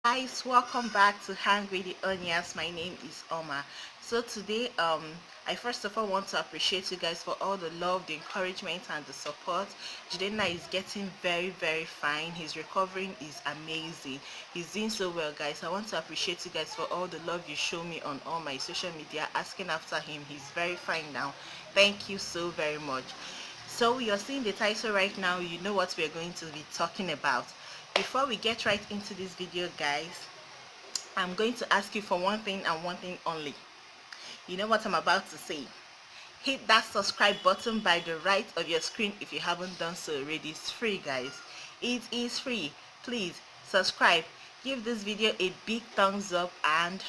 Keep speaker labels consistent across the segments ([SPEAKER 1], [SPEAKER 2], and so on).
[SPEAKER 1] Guys, welcome back to Hang with the Onions. My name is Oma. So today I first of all want to appreciate you guys for all the love, the encouragement and the support. Jidena is getting very fine. His recovering is amazing. He's doing so well, guys. I want to appreciate you guys for all the love you show me on all my social media, asking after him. He's very fine now. Thank you so very much. So you're seeing the title right now. You know what we're going to be talking about. Before we get right into this video, guys, I'm going to ask you for one thing and one thing only. You know what I'm about to say. Hit that subscribe button by the right of your screen if you haven't done so already. It's free, guys. It is free. Please subscribe. Give this video a big thumbs up, and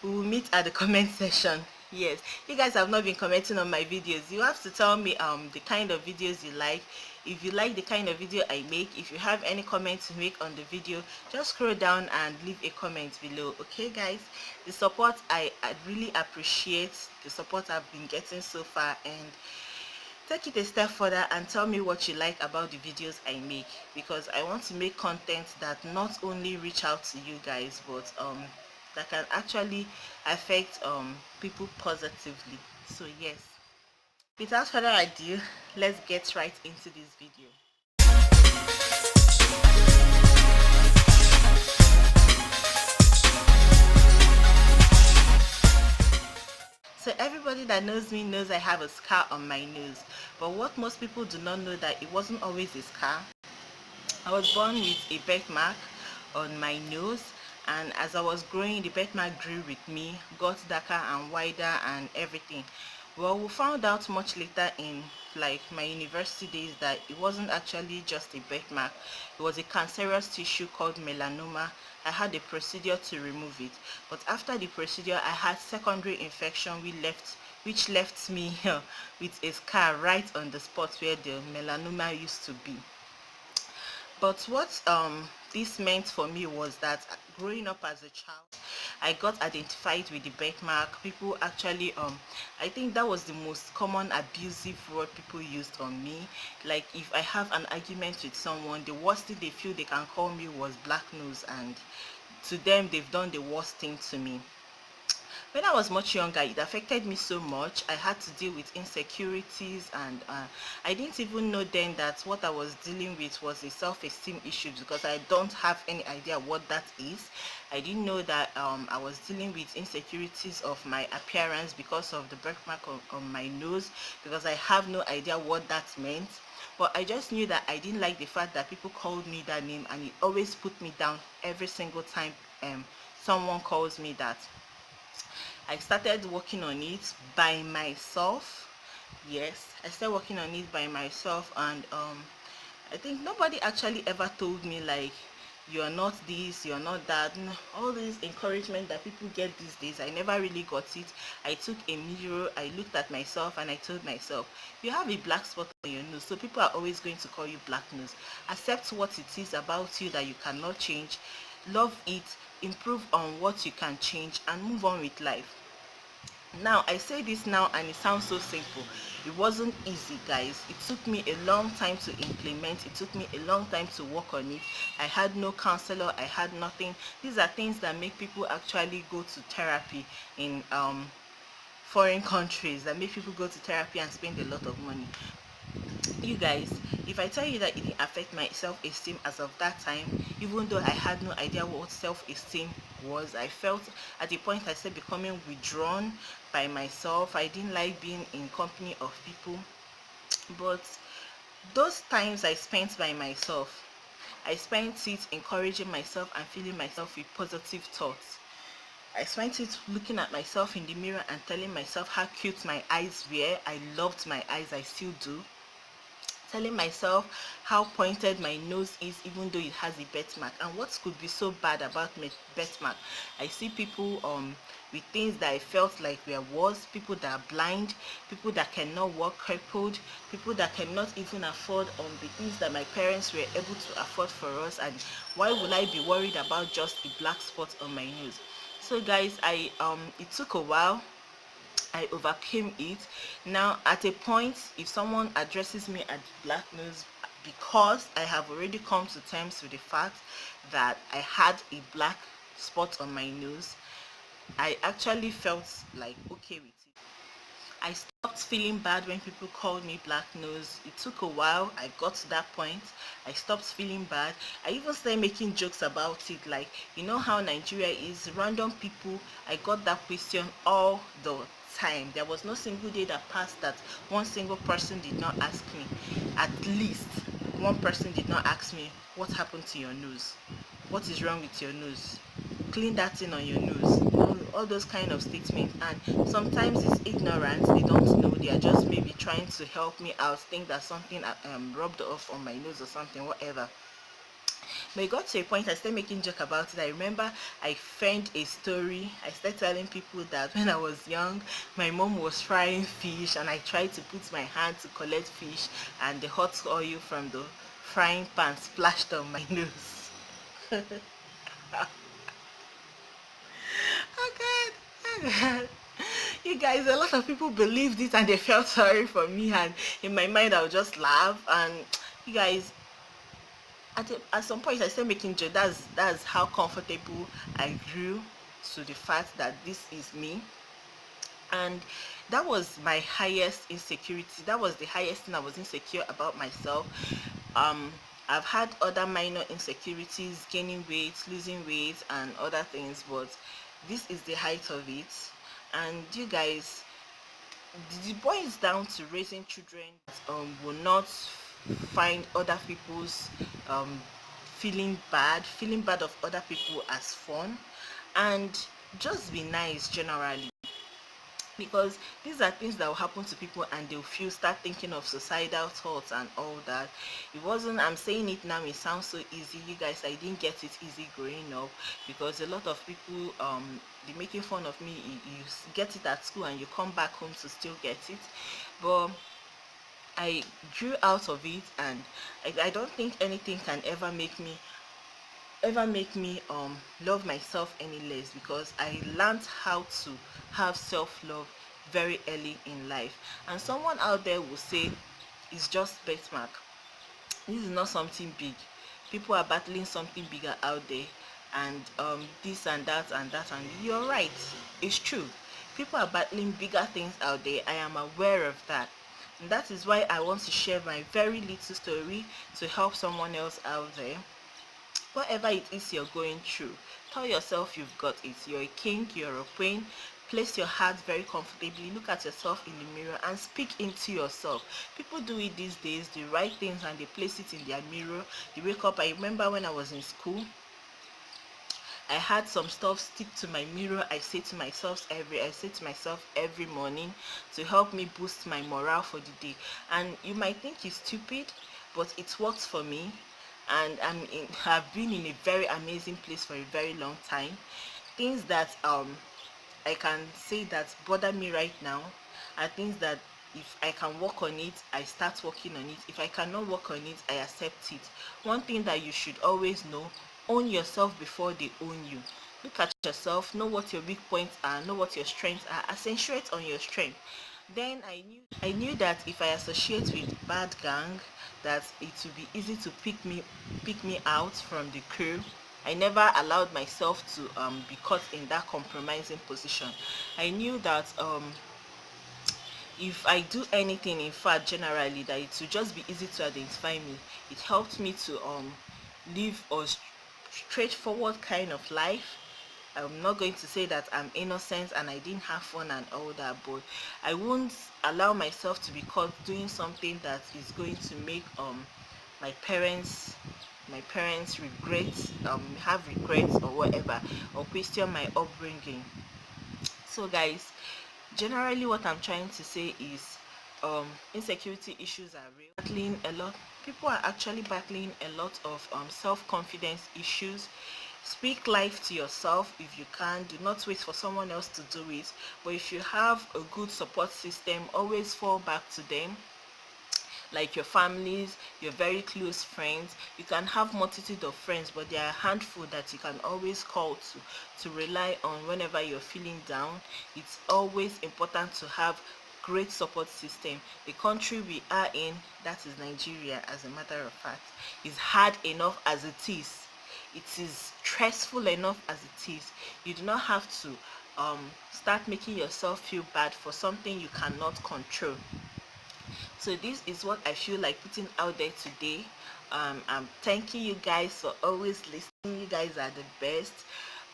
[SPEAKER 1] we will meet at the comment section. Yes, you guys have not been commenting on my videos. You have to tell me the kind of videos you like. If you like the kind of video I make, if you have any comments to make on the video, just scroll down and leave a comment below. Okay guys, the support I really appreciate the support I've been getting so far, and take it a step further and tell me what you like about the videos I make, because I want to make content that not only reach out to you guys, but that can actually affect people positively. So yes, without further ado, let's get right into this video. So everybody that knows me knows I have a scar on my nose, but what most people do not know, that it wasn't always a scar. I was born with a birthmark on my nose, and as I was growing, the birthmark grew with me, got darker and wider and everything. Well, we found out much later in like my university days that it wasn't actually just a birthmark. It was a cancerous tissue called melanoma. I had a procedure to remove it, but after the procedure I had secondary infection which left me with a scar right on the spot where the melanoma used to be. But what this meant for me was that growing up as a child, I got identified with the birthmark. People actually I think that was the most common abusive word people used on me. Like if I have an argument with someone, the worst thing they feel they can call me was black nose, and to them they've done the worst thing to me. When I was much younger, it affected me so much. I had to deal with insecurities, and I didn't even know then that what I was dealing with was a self-esteem issue, because I don't have any idea what that is. I didn't know that I was dealing with insecurities of my appearance because of the birthmark on my nose, because I have no idea what that meant. But I just knew that I didn't like the fact that people called me that name, and it always put me down every single time someone calls me that. I started working on it by myself. Yes, I started working on it by myself, and I think nobody actually ever told me like you're not this, you're not that. No, all this encouragement that people get these days, I never really got it. I took a mirror, I looked at myself, and I told myself, you have a black spot on your nose, so people are always going to call you black nose. Accept what it is about you that you cannot change, love it, improve on what you can change, and move on with life. Now I say this now and it sounds so simple. It wasn't easy, guys. It took me a long time to implement. It took me a long time to work on it. I had no counselor, I had nothing. These are things that make people actually go to therapy in foreign countries, that make people go to therapy and spend a lot of money. You guys, if I tell you that it didn't affect my self-esteem as of that time, even though I had no idea what self-esteem was, I felt at a point I started becoming withdrawn by myself. I didn't like being in company of people. But those times I spent by myself, I spent it encouraging myself and filling myself with positive thoughts. I spent it looking at myself in the mirror and telling myself how cute my eyes were. I loved my eyes, I still do. Telling myself how pointed my nose is, even though it has a birthmark. And what could be so bad about my birthmark? I see people with things that I felt like were worse, people that are blind, people that cannot walk, crippled, people that cannot even afford the things that my parents were able to afford for us. And why would I be worried about just a black spot on my nose? So guys, it took a while. I overcame it. Now at a point, if someone addresses me as black nose, because I have already come to terms with the fact that I had a black spot on my nose, I actually felt like okay with it. I stopped feeling bad when people called me black nose. It took a while. I got to that point. I stopped feeling bad. I even started making jokes about it. Like, you know how Nigeria is, random people. I got that question all the time. There was no single day that passed that one single person did not ask me. At least one person did not ask me, what happened to your nose? What is wrong with your nose? Clean that thing on your nose. All those kind of statements. And sometimes it's ignorance. They don't know. They are just maybe trying to help me out, think that something rubbed off on my nose or something, whatever. But it got to a point I started making joke about it. I remember I found a story. I started telling people that when I was young, my mom was frying fish and I tried to put my hand to collect fish, and the hot oil from the frying pan splashed on my nose. Oh God, oh God. You guys, a lot of people believed it and they felt sorry for me, and in my mind I would just laugh. And you guys, at some point I started making joke. That's how comfortable I grew to the fact that this is me. And that was my highest insecurity. That was the highest thing I was insecure about myself. um I've had other minor insecurities, gaining weight, losing weight, and other things, but this is the height of it. And you guys, it boils down to raising children that will not find other people's um feeling bad of other people as fun, and just be nice generally, because these are things that will happen to people and they'll start thinking of suicidal thoughts and all that. It wasn't, I'm saying it now, it sounds so easy. You guys, I didn't get it easy growing up, because a lot of people they making fun of me. You get it at school and you come back home to still get it. But I grew out of it, and I don't think anything can ever make me love myself any less, because I learned how to have self-love very early in life. And someone out there will say it's just birthmark. This is not something big. People are battling something bigger out there, and this and that and that, and you're right. It's true. People are battling bigger things out there. I am aware of that. And that is why I want to share my very little story to help someone else out there. Whatever it is you're going through, tell yourself you've got it. You're a king, you're a queen. Place your heart very comfortably, look at yourself in the mirror and speak into yourself. People do it these days. They write things and they place it in their mirror. They wake up. I remember when I was in school, I had some stuff stick to my mirror. I say to myself every morning, to help me boost my morale for the day. And you might think it's stupid, but it works for me. And have been in a very amazing place for a very long time. Things that I can say that bother me right now are things that if I can work on it, I start working on it. If I cannot work on it, I accept it. One thing that you should always know: own yourself before they own you. Look at yourself, know what your weak points are, know what your strengths are, accentuate on your strength. Then I knew that if I associate with bad gang, that it would be easy to pick me out from the crew. I never allowed myself to be caught in that compromising position. I knew that if I do anything, in fact, generally, that it will just be easy to identify me. It helped me to live a straightforward kind of life. I'm not going to say that I'm innocent and I didn't have fun and all that, but I won't allow myself to be caught doing something that is going to make my parents my parents have regrets or whatever, or question my upbringing. So guys, generally what I'm trying to say is insecurity issues are real. Battling a lot People are actually battling a lot of self-confidence issues. Speak life to yourself if you can. Do not wait for someone else to do it. But if you have a good support system, always fall back to them, like your families, your very close friends. You can have multitude of friends, but there are a handful that you can always call to rely on whenever you're feeling down. It's always important to have great support system. The country we are in, that is Nigeria, as a matter of fact, is hard enough as it is. It is stressful enough as it is. You do not have to start making yourself feel bad for something you cannot control. So this is what I feel like putting out there today. I'm thanking you guys for always listening. You guys are the best.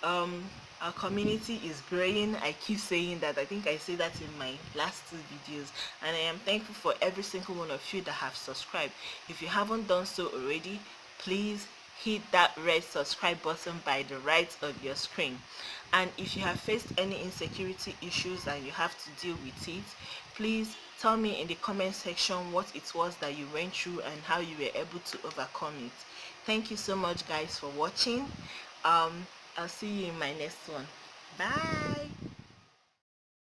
[SPEAKER 1] um our community is growing. I keep saying that. I think I say that in my last two videos, and I am thankful for every single one of you that have subscribed. If you haven't done so already, please hit that red subscribe button by the right of your screen. And if you have faced any insecurity issues and you have to deal with it, please tell me in the comment section what it was that you went through and how you were able to overcome it. Thank you so much guys for watching. I'll see you in my next one. Bye.